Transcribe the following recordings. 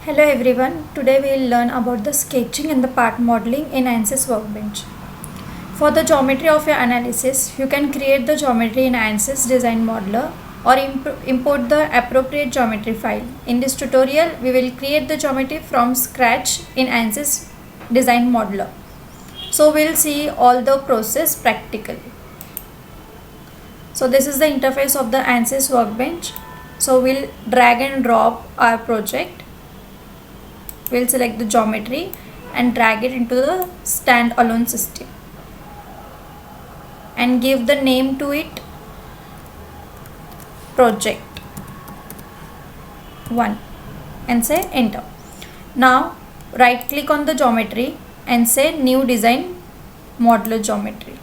Hello everyone, today we will learn about the sketching and the part modeling in ANSYS Workbench. For the geometry of your analysis, you can create the geometry in ANSYS Design Modeler or import the appropriate geometry file. In this tutorial, we will create the geometry from scratch in ANSYS Design Modeler. So we will see all the process practically. So this is the interface of the ANSYS Workbench. So we'll drag and drop our project. We'll select the geometry and drag it into the standalone system and give the name to it project 1 and say enter. Now right click on the geometry and say new design modeler geometry.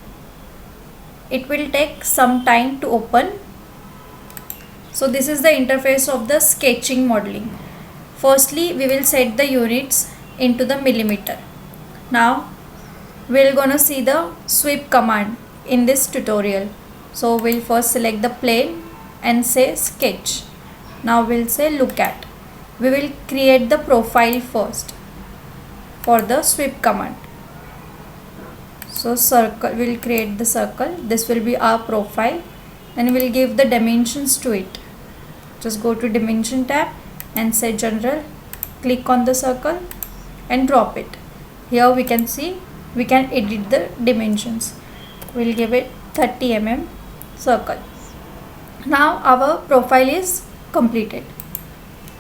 It will take some time to open. So this is the interface of the sketching modeling. Firstly, we will set the units into the millimeter. Now, we're gonna see the sweep command in this tutorial. So we'll first select the plane and say sketch. Now we'll say look at. We will create the profile first for the sweep command. So circle, we'll create the circle. This will be our profile. Then we'll give the dimensions to it. Just go to dimension tab and say general, click on the circle and drop it. Here we can see we can edit the dimensions. We'll give it 30 mm circle. Now our profile is completed.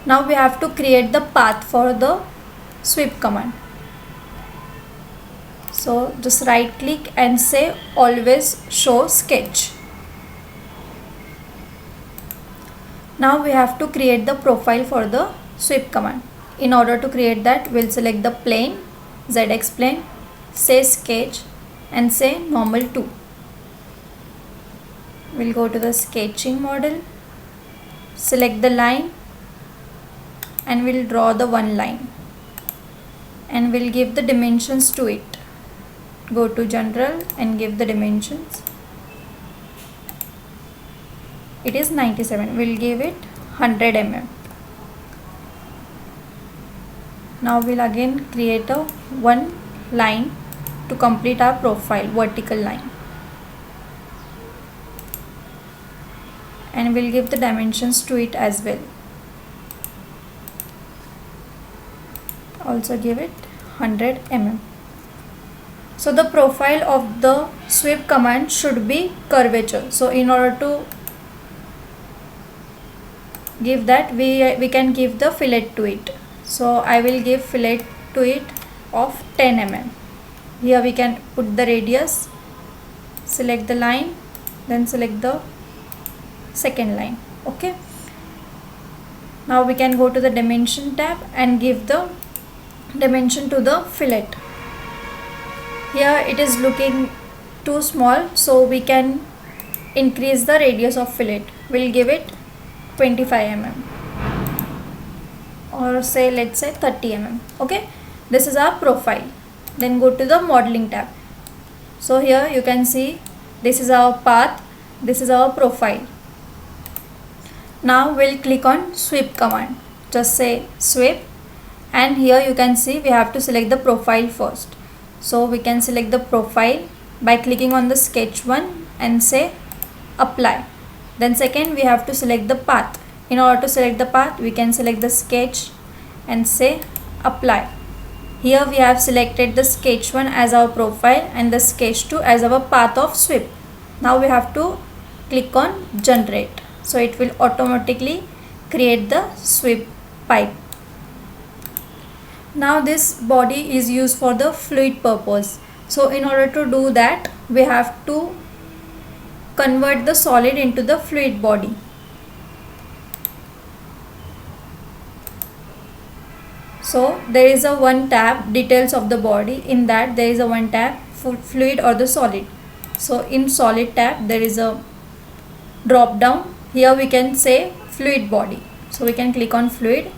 Now we have to create the path for the sweep command. So just right click and say always show sketch. Now we have to create the profile for the sweep command. In order to create that, we'll select the plane, ZX plane, say sketch and say normal 2. We'll go to the sketching model, select the line and we'll draw the one line and we'll give the dimensions to it. Go to general and give the dimensions. It is 97. We'll give it 100 mm. Now we'll again create a one line to complete our profile, vertical line. And we'll give the dimensions to it as well. Also give it 100 mm. So the profile of the sweep command should be curvature. So in order to give that, we can give the fillet to it. So I will give fillet to it of 10 mm. Here we can put the radius, select the line, then select the second line. Okay. Now we can go to the dimension tab and give the dimension to the fillet. Here it is looking too small, so we can increase the radius of fillet. We'll give it 25 mm or say let's say 30 mm. Okay, this is our profile. Then go to the modeling tab. So here you can see this is our path, this is our profile. Now we'll click on sweep command. Just say sweep and here you can see we have to select the profile first. So we can select the profile by clicking on the sketch one and say apply. Then second we have to select the path. In order to select the path, we can select the sketch and say apply. Here we have selected the sketch 1 as our profile and the sketch 2 as our path of sweep. Now we have to click on generate. So it will automatically create the sweep pipe. Now this body is used for the fluid purpose. So in order to do that, we have to convert the solid into the fluid body. So there is a one tab details of the body. In that there is a one tab fluid or the solid. So in solid tab there is a drop down. Here we can say fluid body. So we can click on fluid